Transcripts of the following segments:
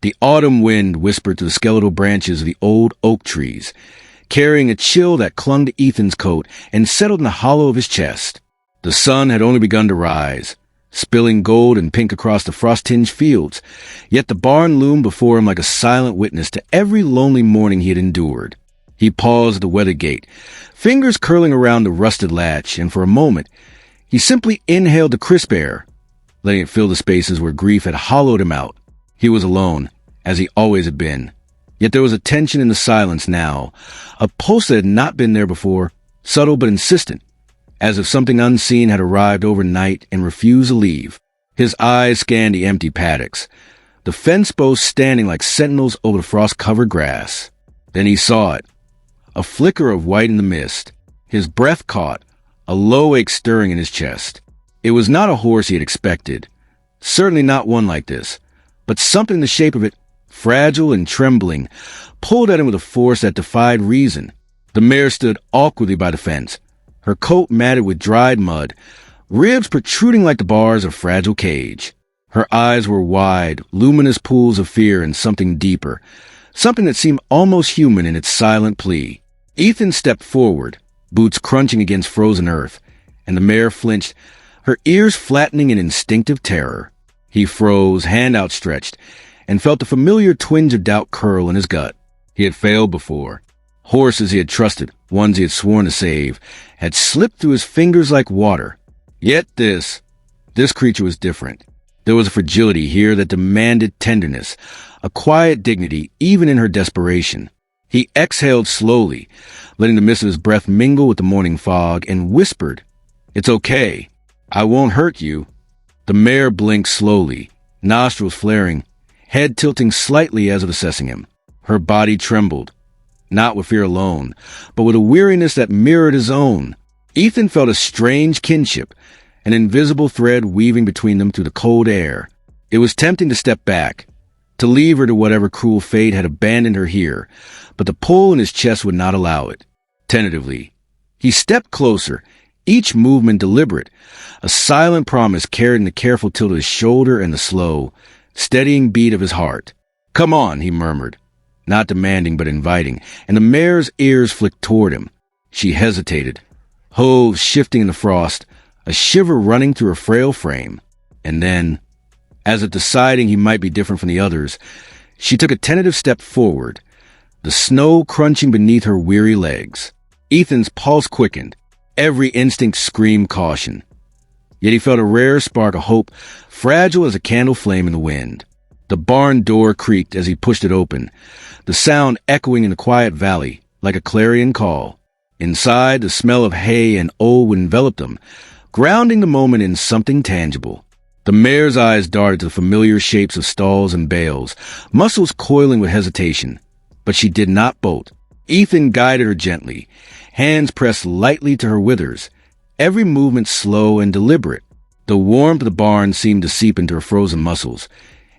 The autumn wind whispered through the skeletal branches of the old oak trees, carrying a chill that clung to Ethan's coat and settled in the hollow of his chest. The sun had only begun to rise, spilling gold and pink across the frost-tinged fields, yet the barn loomed before him like a silent witness to every lonely morning he had endured. He paused at the weather gate, fingers curling around the rusted latch, and for a moment, he simply inhaled the crisp air, letting it fill the spaces where grief had hollowed him out. He was alone, as he always had been. Yet there was a tension in the silence now, a pulse that had not been there before, subtle but insistent, as if something unseen had arrived overnight and refused to leave. His eyes scanned the empty paddocks, the fence posts standing like sentinels over the frost-covered grass. Then he saw it, a flicker of white in the mist. His breath caught, a low ache stirring in his chest. It was not a horse he had expected, certainly not one like this, but something in the shape of it, fragile and trembling, pulled at him with a force that defied reason. The mare stood awkwardly by the fence, her coat matted with dried mud, ribs protruding like the bars of a fragile cage. Her eyes were wide, luminous pools of fear and something deeper, something that seemed almost human in its silent plea. Ethan stepped forward, boots crunching against frozen earth, and the mare flinched, her ears flattening in instinctive terror. He froze, hand outstretched, and felt the familiar twinge of doubt curl in his gut. He had failed before. Horses he had trusted, ones he had sworn to save, had slipped through his fingers like water. Yet this creature was different. There was a fragility here that demanded tenderness, a quiet dignity even in her desperation. He exhaled slowly, letting the mist of his breath mingle with the morning fog, and whispered, "It's okay. I won't hurt you." The mare blinked slowly, nostrils flaring, head tilting slightly as if assessing him. Her body trembled, not with fear alone, but with a weariness that mirrored his own. Ethan felt a strange kinship, an invisible thread weaving between them through the cold air. It was tempting to step back, to leave her to whatever cruel fate had abandoned her here, but the pull in his chest would not allow it. Tentatively, he stepped closer, each movement deliberate, a silent promise carried in the careful tilt of his shoulder and the slow, steadying beat of his heart. "Come on," he murmured, not demanding but inviting, and the mare's ears flicked toward him. She hesitated, hooves shifting in the frost, a shiver running through her frail frame. And then, as if deciding he might be different from the others, she took a tentative step forward, the snow crunching beneath her weary legs. Ethan's pulse quickened, every instinct screamed caution. Yet he felt a rare spark of hope, fragile as a candle flame in the wind. The barn door creaked as he pushed it open, the sound echoing in the quiet valley like a clarion call. Inside, the smell of hay and old wood enveloped him, grounding the moment in something tangible. The mare's eyes darted to the familiar shapes of stalls and bales, muscles coiling with hesitation. But she did not bolt. Ethan guided her gently, hands pressed lightly to her withers, every movement slow and deliberate. The warmth of the barn seemed to seep into her frozen muscles,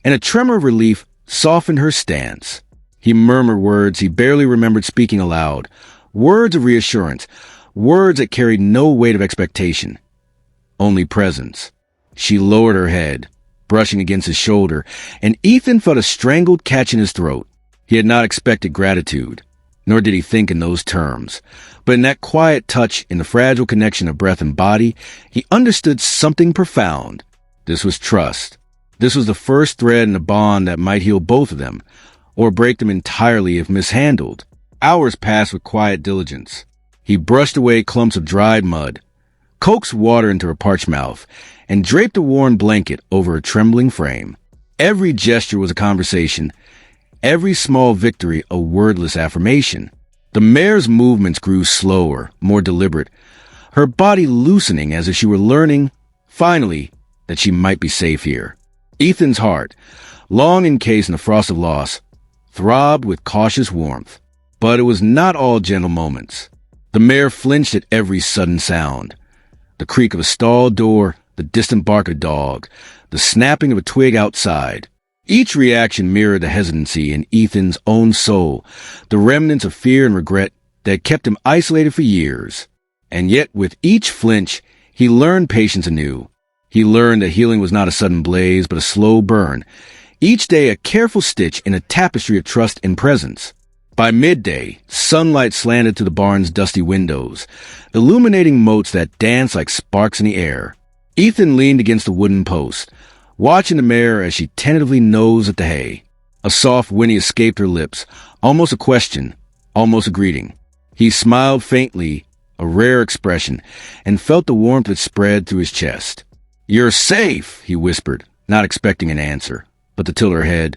and a tremor of relief softened her stance. He murmured words he barely remembered speaking aloud, words of reassurance, words that carried no weight of expectation, only presence. She lowered her head, brushing against his shoulder, and Ethan felt a strangled catch in his throat. He had not expected gratitude, nor did he think in those terms. But in that quiet touch, in the fragile connection of breath and body, he understood something profound. This was trust. This was the first thread in a bond that might heal both of them, or break them entirely if mishandled. Hours passed with quiet diligence. He brushed away clumps of dried mud, coaxed water into her parched mouth, and draped a worn blanket over her trembling frame. Every gesture was a conversation, every small victory a wordless affirmation. The mare's movements grew slower, more deliberate, her body loosening as if she were learning, finally, that she might be safe here. Ethan's heart, long encased in the frost of loss, throbbed with cautious warmth. But it was not all gentle moments. The mare flinched at every sudden sound. The creak of a stall door, the distant bark of a dog, the snapping of a twig outside. Each reaction mirrored the hesitancy in Ethan's own soul, the remnants of fear and regret that had kept him isolated for years. And yet, with each flinch, he learned patience anew. He learned that healing was not a sudden blaze, but a slow burn, each day a careful stitch in a tapestry of trust and presence. By midday, sunlight slanted to the barn's dusty windows, illuminating motes that danced like sparks in the air. Ethan leaned against a wooden post, watching the mare as she tentatively nosed at the hay. A soft whinny escaped her lips, almost a question, almost a greeting. He smiled faintly, a rare expression, and felt the warmth that spread through his chest. "You're safe," he whispered, not expecting an answer. But the tilt of her head,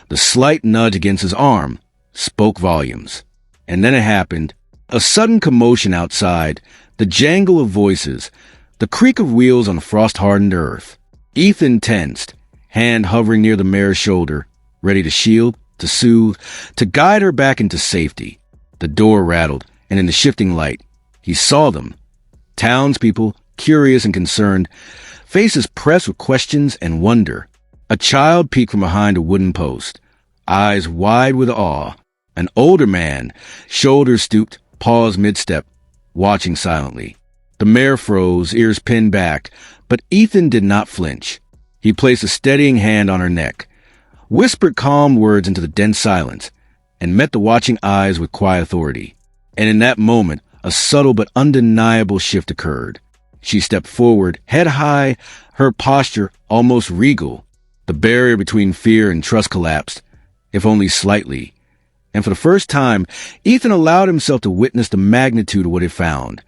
the slight nudge against his arm, spoke volumes. And then it happened. A sudden commotion outside, the jangle of voices, the creak of wheels on the frost-hardened earth. Ethan tensed, hand hovering near the mare's shoulder, ready to shield, to soothe, to guide her back into safety. The door rattled, and in the shifting light, he saw them. Townspeople, curious and concerned, faces pressed with questions and wonder. A child peeked from behind a wooden post, eyes wide with awe. An older man, shoulders stooped, paused mid-step, watching silently. The mare froze, ears pinned back, but Ethan did not flinch. He placed a steadying hand on her neck, whispered calm words into the dense silence, and met the watching eyes with quiet authority. And in that moment, a subtle but undeniable shift occurred. She stepped forward, head high, her posture almost regal. The barrier between fear and trust collapsed, if only slightly. And for the first time, Ethan allowed himself to witness the magnitude of what he found.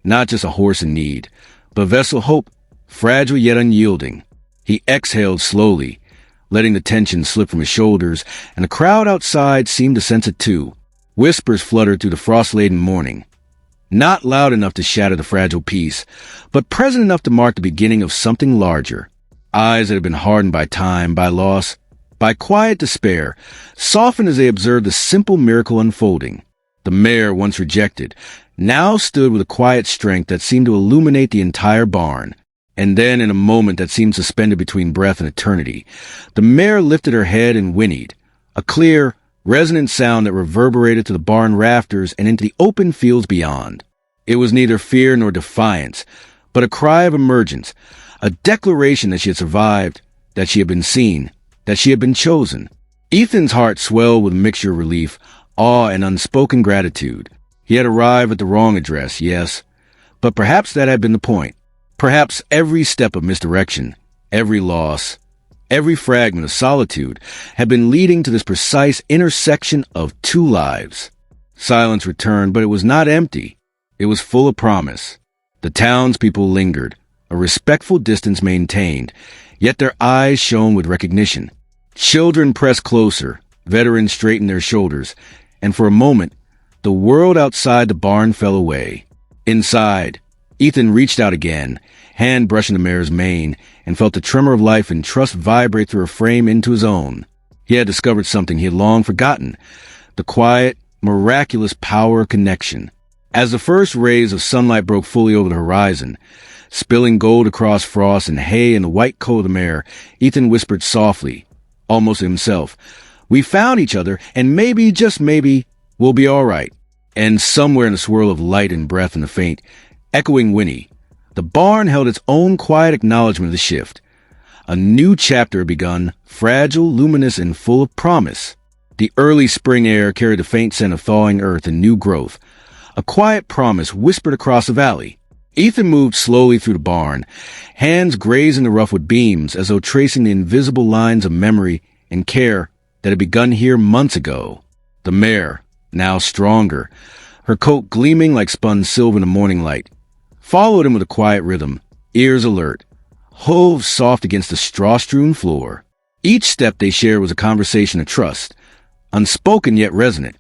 Not just a horse in need, but a vessel of hope, fragile yet unyielding. He exhaled slowly, letting the tension slip from his shoulders, and the crowd outside seemed to sense it too. Whispers fluttered through the frost-laden morning. Not loud enough to shatter the fragile peace, but present enough to mark the beginning of something larger. Eyes that had been hardened by time, by loss, by quiet despair, softened as they observed the simple miracle unfolding. The mare, once rejected, now stood with a quiet strength that seemed to illuminate the entire barn. And then, in a moment that seemed suspended between breath and eternity, the mare lifted her head and whinnied, a clear, resonant sound that reverberated to the barn rafters and into the open fields beyond. It was neither fear nor defiance, but a cry of emergence, a declaration that she had survived, that she had been seen, that she had been chosen. Ethan's heart swelled with a mixture of relief, awe, and unspoken gratitude. He had arrived at the wrong address, yes, but perhaps that had been the point. Perhaps every step of misdirection, every loss, every fragment of solitude had been leading to this precise intersection of two lives. Silence returned, but it was not empty. It was full of promise. The townspeople lingered, a respectful distance maintained, yet their eyes shone with recognition. Children pressed closer, veterans straightened their shoulders, and for a moment, the world outside the barn fell away. Inside, Ethan reached out again, hand brushing the mare's mane, and felt the tremor of life and trust vibrate through her frame into his own. He had discovered something he had long forgotten, the quiet, miraculous power of connection. As the first rays of sunlight broke fully over the horizon, spilling gold across frost and hay and the white coat of the mare, Ethan whispered softly, almost to himself, "We found each other, and maybe, just maybe, we'll be all right." And somewhere in the swirl of light and breath and the faint, echoing whinny, the barn held its own quiet acknowledgement of the shift. A new chapter had begun, fragile, luminous, and full of promise. The early spring air carried the faint scent of thawing earth and new growth. A quiet promise whispered across the valley. Ethan moved slowly through the barn, hands grazing the rough with beams as though tracing the invisible lines of memory and care that had begun here months ago. The mare, now stronger, her coat gleaming like spun silver in the morning light, followed him with a quiet rhythm, ears alert, hooves soft against the straw-strewn floor. Each step they shared was a conversation of trust, unspoken yet resonant,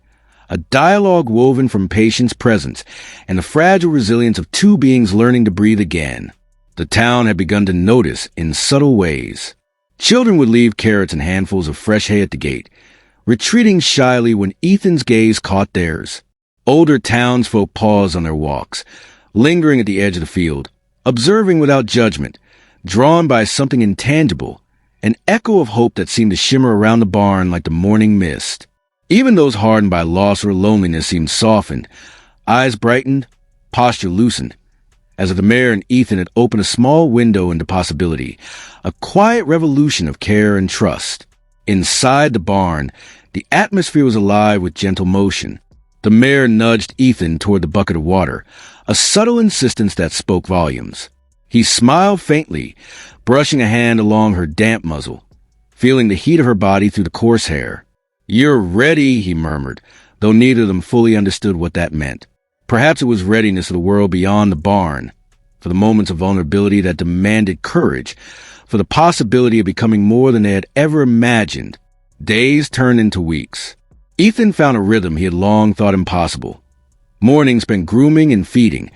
a dialogue woven from patience, presence, and the fragile resilience of two beings learning to breathe again. The town had begun to notice in subtle ways. Children would leave carrots and handfuls of fresh hay at the gate, retreating shyly when Ethan's gaze caught theirs. Older townsfolk paused on their walks, lingering at the edge of the field, observing without judgment, drawn by something intangible, an echo of hope that seemed to shimmer around the barn like the morning mist. Even those hardened by loss or loneliness seemed softened, eyes brightened, posture loosened, as if the mare and Ethan had opened a small window into possibility, a quiet revolution of care and trust. Inside the barn, the atmosphere was alive with gentle motion. The mare nudged Ethan toward the bucket of water, a subtle insistence that spoke volumes. He smiled faintly, brushing a hand along her damp muzzle, feeling the heat of her body through the coarse hair. "You're ready," he murmured, though neither of them fully understood what that meant. Perhaps it was readiness for the world beyond the barn, for the moments of vulnerability that demanded courage, for the possibility of becoming more than they had ever imagined. Days turned into weeks. Ethan found a rhythm he had long thought impossible. Mornings spent grooming and feeding,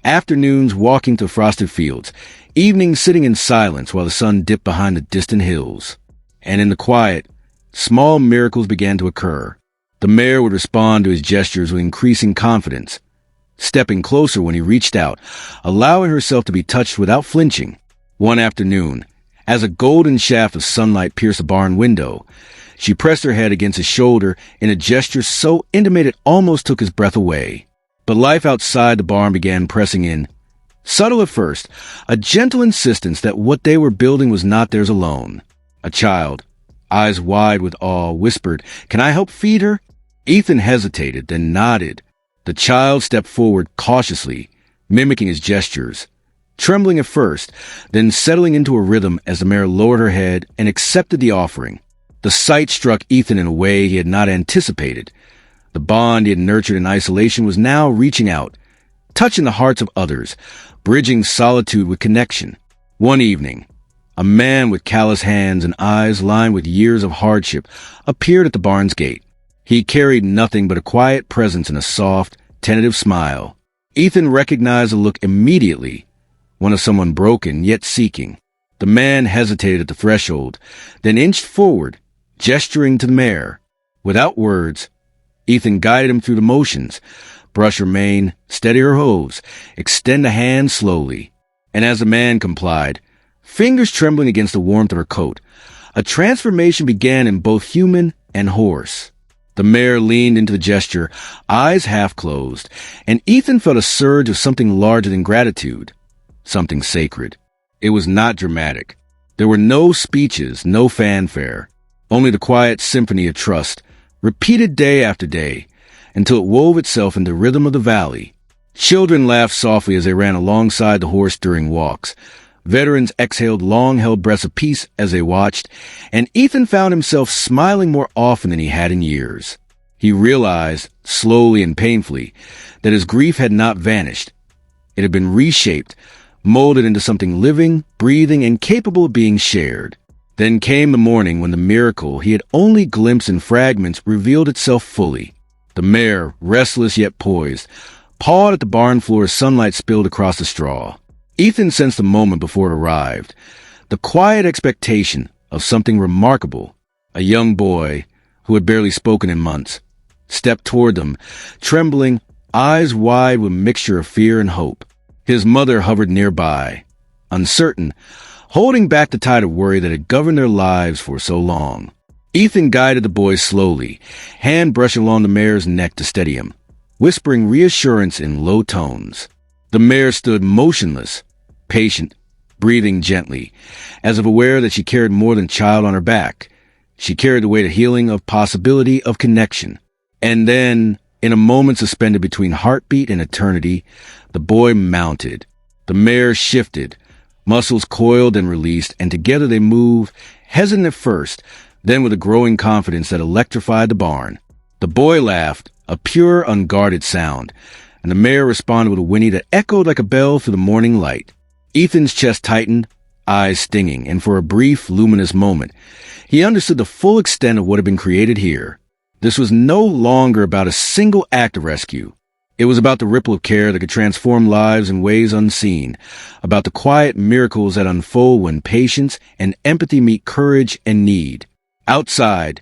afternoons walking to frosted fields, evenings sitting in silence while the sun dipped behind the distant hills. And in the quiet, small miracles began to occur. The mare would respond to his gestures with increasing confidence, stepping closer when he reached out, allowing herself to be touched without flinching. One afternoon, as a golden shaft of sunlight pierced the barn window, she pressed her head against his shoulder in a gesture so intimate it almost took his breath away. But life outside the barn began pressing in. Subtle at first, a gentle insistence that what they were building was not theirs alone. A child, eyes wide with awe, whispered, "Can I help feed her?" Ethan hesitated, then nodded. The child stepped forward cautiously, mimicking his gestures, trembling at first, then settling into a rhythm as the mare lowered her head and accepted the offering. The sight struck Ethan in a way he had not anticipated. The bond he had nurtured in isolation was now reaching out, touching the hearts of others, bridging solitude with connection. One evening, a man with callous hands and eyes lined with years of hardship appeared at the barn's gate. He carried nothing but a quiet presence and a soft, tentative smile. Ethan recognized the look immediately, one of someone broken yet seeking. The man hesitated at the threshold, then inched forward, gesturing to the mare. Without words, Ethan guided him through the motions, brush her mane, steady her hooves, extend a hand slowly. And as the man complied, fingers trembling against the warmth of her coat, a transformation began in both human and horse. The mare leaned into the gesture, eyes half closed, and Ethan felt a surge of something larger than gratitude, something sacred. It was not dramatic. There were no speeches, no fanfare, only the quiet symphony of trust, repeated day after day, until it wove itself into the rhythm of the valley. Children laughed softly as they ran alongside the horse during walks. Veterans exhaled long-held breaths of peace as they watched, and Ethan found himself smiling more often than he had in years. He realized, slowly and painfully, that his grief had not vanished. It had been reshaped, molded into something living, breathing, and capable of being shared. Then came the morning when the miracle he had only glimpsed in fragments revealed itself fully. The mare, restless yet poised, pawed at the barn floor as sunlight spilled across the straw. Ethan sensed the moment before it arrived, the quiet expectation of something remarkable. A young boy, who had barely spoken in months, stepped toward them, trembling, eyes wide with a mixture of fear and hope. His mother hovered nearby, uncertain, holding back the tide of worry that had governed their lives for so long. Ethan guided the boy slowly, hand brushing along the mare's neck to steady him, whispering reassurance in low tones. The mare stood motionless, patient, breathing gently, as if aware that she carried more than child on her back. She carried the weight of healing, of possibility, of connection. And then, in a moment suspended between heartbeat and eternity, the boy mounted. The mare shifted, muscles coiled and released, and together they moved, hesitant at first, then with a growing confidence that electrified the barn. The boy laughed, a pure, unguarded sound, and the mare responded with a whinny that echoed like a bell through the morning light. Ethan's chest tightened, eyes stinging, and for a brief, luminous moment, he understood the full extent of what had been created here. This was no longer about a single act of rescue. It was about the ripple of care that could transform lives in ways unseen, about the quiet miracles that unfold when patience and empathy meet courage and need. Outside,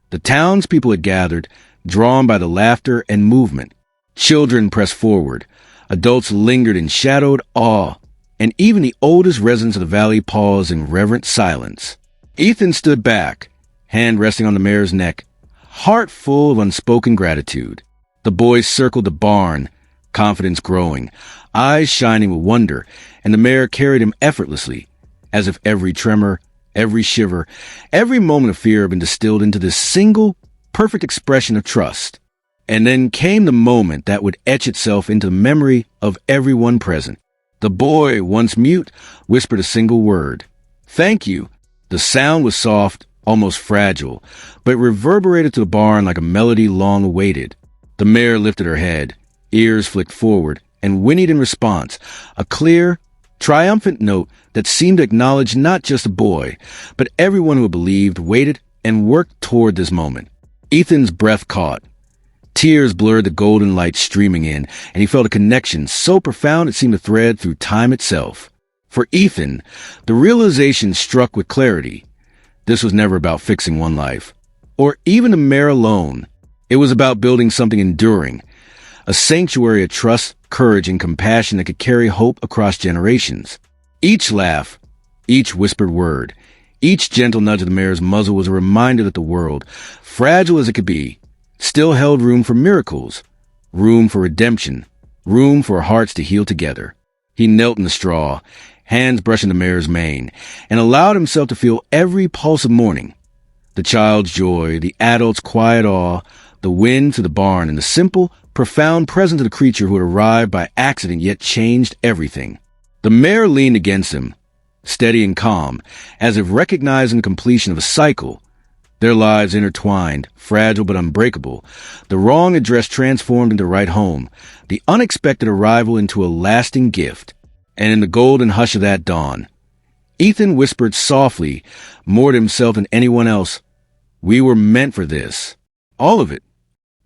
the townspeople had gathered, drawn by the laughter and movement. Children pressed forward, adults lingered in shadowed awe, and even the oldest residents of the valley paused in reverent silence. Ethan stood back, hand resting on the mare's neck, heart full of unspoken gratitude. The boys circled the barn, confidence growing, eyes shining with wonder, and the mare carried him effortlessly, as if every tremor, Every shiver, every moment of fear had been distilled into this single, perfect expression of trust. And then came the moment that would etch itself into the memory of everyone present. The boy, once mute, whispered a single word. "Thank you." The sound was soft, almost fragile, but it reverberated through the barn like a melody long awaited. The mare lifted her head, ears flicked forward, and whinnied in response, a clear, triumphant note that seemed to acknowledge not just the boy, but everyone who had believed, waited, and worked toward this moment. Ethan's breath caught. Tears blurred the golden light streaming in, and he felt a connection so profound it seemed to thread through time itself. For Ethan, the realization struck with clarity. This was never about fixing one life, or even the mare alone. It was about building something enduring, a sanctuary of trust, courage, and compassion that could carry hope across generations. Each laugh, each whispered word, each gentle nudge of the mare's muzzle was a reminder that the world, fragile as it could be, still held room for miracles, room for redemption, room for hearts to heal together. He knelt in the straw, hands brushing the mare's mane, and allowed himself to feel every pulse of morning. The child's joy, the adult's quiet awe, the wind through the barn, and the simple, profound presence of the creature who had arrived by accident yet changed everything. The mare leaned against him, steady and calm, as if recognizing the completion of a cycle. Their lives intertwined, fragile but unbreakable, the wrong address transformed into right home, the unexpected arrival into a lasting gift. And in the golden hush of that dawn, Ethan whispered softly, more to himself than anyone else, "We were meant for this. All of it."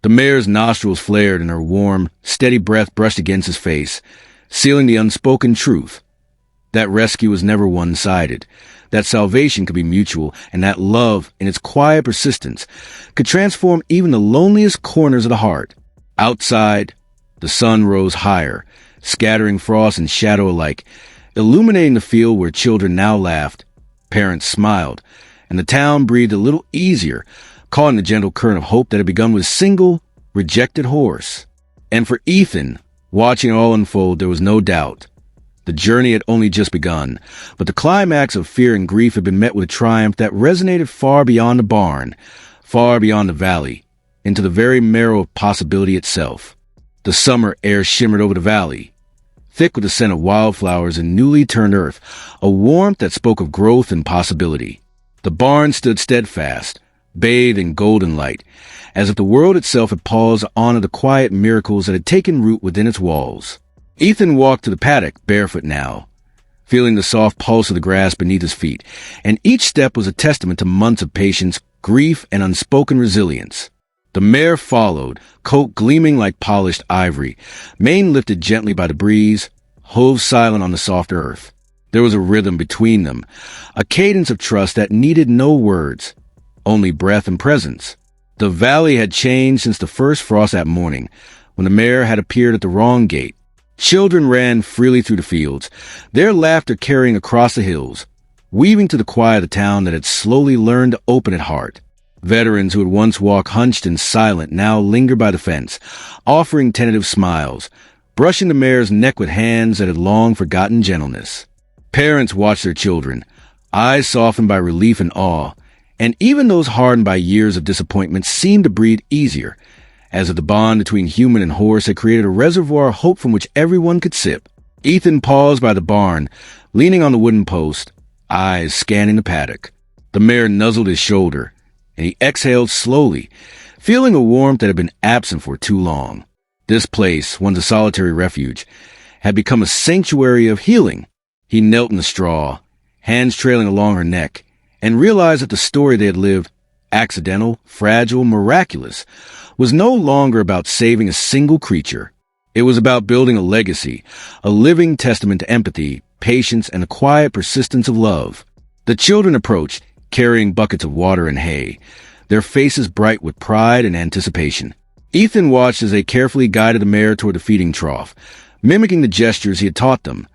The mare's nostrils flared and her warm, steady breath brushed against his face, sealing the unspoken truth. That rescue was never one-sided, that salvation could be mutual, and that love, in its quiet persistence, could transform even the loneliest corners of the heart. Outside, the sun rose higher, scattering frost and shadow alike, illuminating the field where children now laughed, parents smiled, and the town breathed a little easier, caught in the gentle current of hope that had begun with a single, rejected horse. And for Ethan, watching it all unfold, there was no doubt. The journey had only just begun, but the climax of fear and grief had been met with a triumph that resonated far beyond the barn, far beyond the valley, into the very marrow of possibility itself. The summer air shimmered over the valley, thick with the scent of wildflowers and newly turned earth, a warmth that spoke of growth and possibility. The barn stood steadfast, bathed in golden light, as if the world itself had paused to honor the quiet miracles that had taken root within its walls. Ethan walked to the paddock, barefoot now, feeling the soft pulse of the grass beneath his feet, and each step was a testament to months of patience, grief, and unspoken resilience. The mare followed, coat gleaming like polished ivory, mane lifted gently by the breeze, hooves silent on the soft earth. There was a rhythm between them, a cadence of trust that needed no words, only breath and presence. The valley had changed since the first frost that morning, when the mare had appeared at the wrong gate. Children ran freely through the fields, their laughter carrying across the hills, weaving to the quiet of the town that had slowly learned to open at heart. Veterans who had once walked hunched and silent now lingered by the fence, offering tentative smiles, brushing the mare's neck with hands that had long forgotten gentleness. Parents watched their children, eyes softened by relief and awe, and even those hardened by years of disappointment seemed to breathe easier, as if the bond between human and horse had created a reservoir of hope from which everyone could sip. Ethan paused by the barn, leaning on the wooden post, eyes scanning the paddock. The mare nuzzled his shoulder, and he exhaled slowly, feeling a warmth that had been absent for too long. This place, once a solitary refuge, had become a sanctuary of healing. He knelt in the straw, hands trailing along her neck, and realized that the story they had lived, accidental, fragile, miraculous, was no longer about saving a single creature. It was about building a legacy, a living testament to empathy, patience, and the quiet persistence of love. The children approached, carrying buckets of water and hay, their faces bright with pride and anticipation. Ethan watched as they carefully guided the mare toward the feeding trough, mimicking the gestures he had taught them,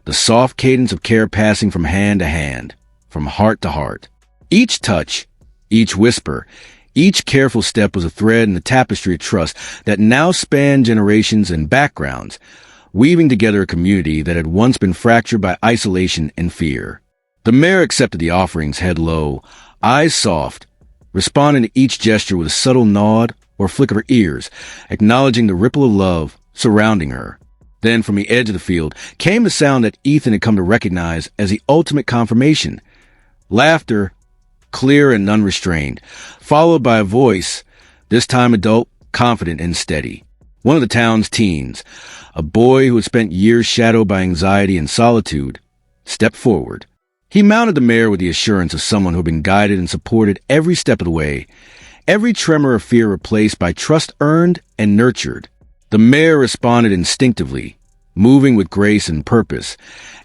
the soft cadence of care passing from hand to hand, from heart to heart. Each touch, each whisper, each careful step was a thread in the tapestry of trust that now spanned generations and backgrounds, weaving together a community that had once been fractured by isolation and fear. The mare accepted the offerings head low, eyes soft, responding to each gesture with a subtle nod or flick of her ears, acknowledging the ripple of love surrounding her. Then from the edge of the field came the sound that Ethan had come to recognize as the ultimate confirmation. Laughter, clear and unrestrained, followed by a voice, this time adult, confident and steady. One of the town's teens, a boy who had spent years shadowed by anxiety and solitude, stepped forward. He mounted the mare with the assurance of someone who had been guided and supported every step of the way, every tremor of fear replaced by trust earned and nurtured. The mare responded instinctively, moving with grace and purpose,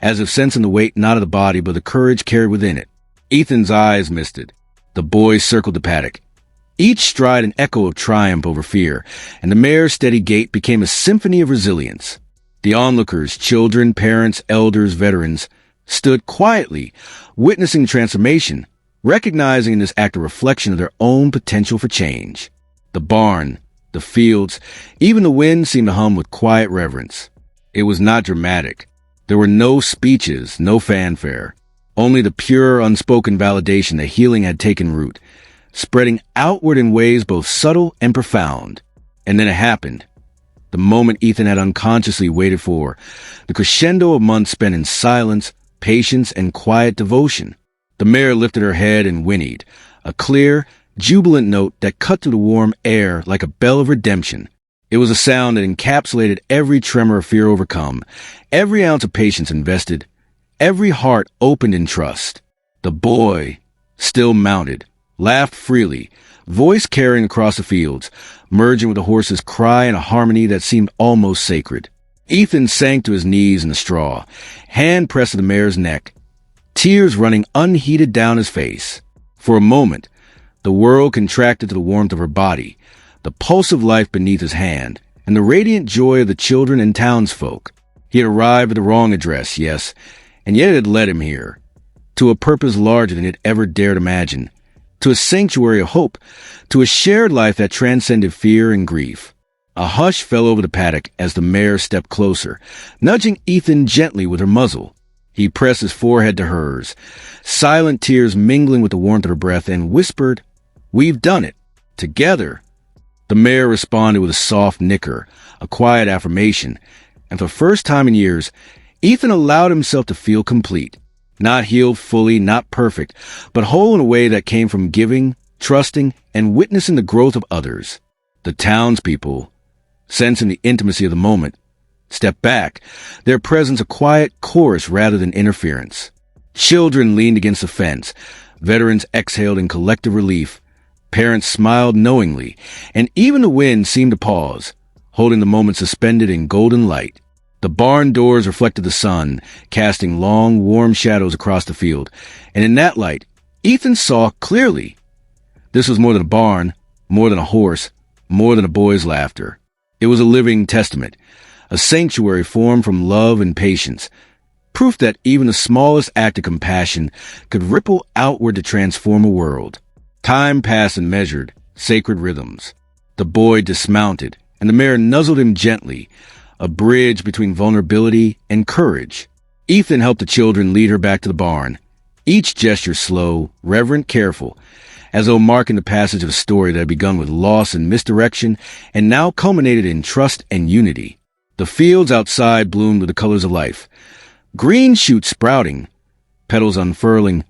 as if sensing the weight not of the body but the courage carried within it. Ethan's eyes misted. The boys circled the paddock, each stride an echo of triumph over fear, and the mare's steady gait became a symphony of resilience. The onlookers, children, parents, elders, veterans, stood quietly, witnessing the transformation, recognizing in this act a reflection of their own potential for change. The barn, the fields, even the wind seemed to hum with quiet reverence. It was not dramatic. There were no speeches, no fanfare, only the pure, unspoken validation that healing had taken root, spreading outward in ways both subtle and profound. And then it happened. The moment Ethan had unconsciously waited for, the crescendo of months spent in silence, patience, and quiet devotion. The mare lifted her head and whinnied, a clear, jubilant note that cut through the warm air like a bell of redemption. It was a sound that encapsulated every tremor of fear overcome, every ounce of patience invested, every heart opened in trust. The boy, still mounted, laughed freely, voice carrying across the fields, merging with the horse's cry in a harmony that seemed almost sacred. Ethan sank to his knees in the straw, hand pressed to the mare's neck, tears running unheeded down his face. For a moment, the world contracted to the warmth of her body, the pulse of life beneath his hand, and the radiant joy of the children and townsfolk. He had arrived at the wrong address, yes, and yet it had led him here, to a purpose larger than he had ever dared imagine, to a sanctuary of hope, to a shared life that transcended fear and grief. A hush fell over the paddock as the mare stepped closer, nudging Ethan gently with her muzzle. He pressed his forehead to hers, silent tears mingling with the warmth of her breath, and whispered, "We've done it. Together." The mare responded with a soft nicker, a quiet affirmation, and for the first time in years, Ethan allowed himself to feel complete. Not healed fully, not perfect, but whole in a way that came from giving, trusting, and witnessing the growth of others. The townspeople, sensing the intimacy of the moment, stepped back, their presence a quiet chorus rather than interference. Children leaned against the fence, veterans exhaled in collective relief, parents smiled knowingly, and even the wind seemed to pause, holding the moment suspended in golden light. The barn doors reflected the sun, casting long, warm shadows across the field, and in that light, Ethan saw clearly. This was more than a barn, more than a horse, more than a boy's laughter. It was a living testament, a sanctuary formed from love and patience, proof that even the smallest act of compassion could ripple outward to transform a world. Time passed and measured, sacred rhythms. The boy dismounted, and the mare nuzzled him gently, a bridge between vulnerability and courage. Ethan helped the children lead her back to the barn, each gesture slow, reverent, careful, as though marking the passage of a story that had begun with loss and misdirection and now culminated in trust and unity. The fields outside bloomed with the colors of life. Green shoots sprouting, petals unfurling,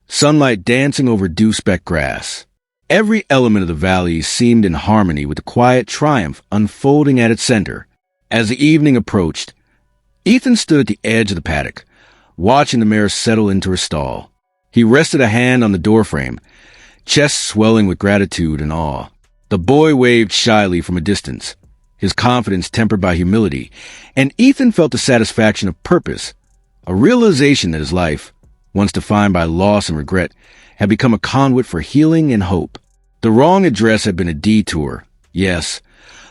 sunlight dancing over dew-specked grass. Every element of the valley seemed in harmony with the quiet triumph unfolding at its center. As the evening approached, Ethan stood at the edge of the paddock, watching the mare settle into her stall. He rested a hand on the doorframe, chest swelling with gratitude and awe. The boy waved shyly from a distance, his confidence tempered by humility, and Ethan felt the satisfaction of purpose, a realization that his life, once defined by loss and regret, had become a conduit for healing and hope. The wrong address had been a detour, yes,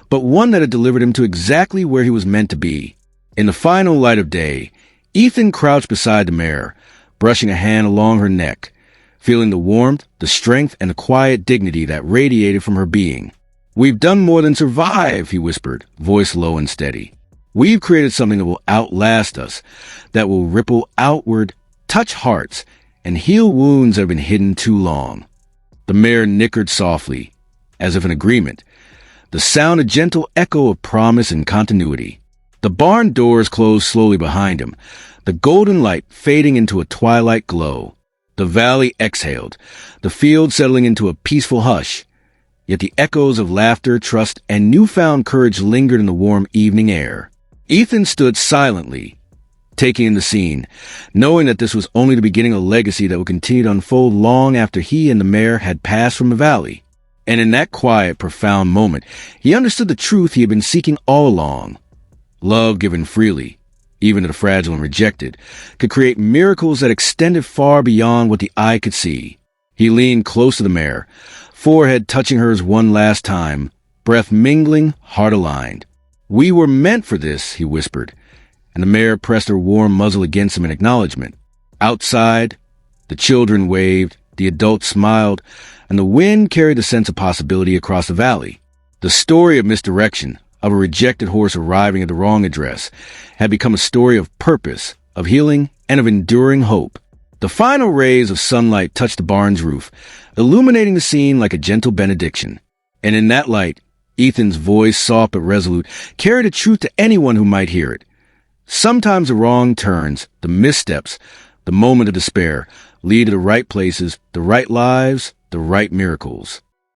but one that had delivered him to exactly where he was meant to be. In the final light of day, Ethan crouched beside the mare, brushing a hand along her neck, feeling the warmth, the strength, and the quiet dignity that radiated from her being. "We've done more than survive," he whispered, voice low and steady. "We've created something that will outlast us, that will ripple outward, touch hearts, and heal wounds that have been hidden too long. The mare nickered softly, as if in agreement, the sound a gentle echo of promise and continuity. The barn doors closed slowly behind him, the golden light fading into a twilight glow. The valley exhaled, the field settling into a peaceful hush, yet the echoes of laughter, trust, and newfound courage lingered in the warm evening air. Ethan stood silently, taking in the scene, knowing that this was only the beginning of a legacy that would continue to unfold long after he and the mare had passed from the valley. And in that quiet, profound moment, he understood the truth he had been seeking all along. Love given freely, even to the fragile and rejected, could create miracles that extended far beyond what the eye could see. He leaned close to the mare, forehead touching hers one last time, breath mingling, heart aligned. "We were meant for this," he whispered, and the mare pressed her warm muzzle against him in acknowledgement. Outside, the children waved, the adults smiled, and the wind carried the sense of possibility across the valley. The story of misdirection, of a rejected horse arriving at the wrong address, had become a story of purpose, of healing, and of enduring hope. The final rays of sunlight touched the barn's roof, illuminating the scene like a gentle benediction. And in that light, Ethan's voice, soft but resolute, carried a truth to anyone who might hear it. Sometimes the wrong turns, the missteps, the moment of despair, lead to the right places, the right lives, the right miracles.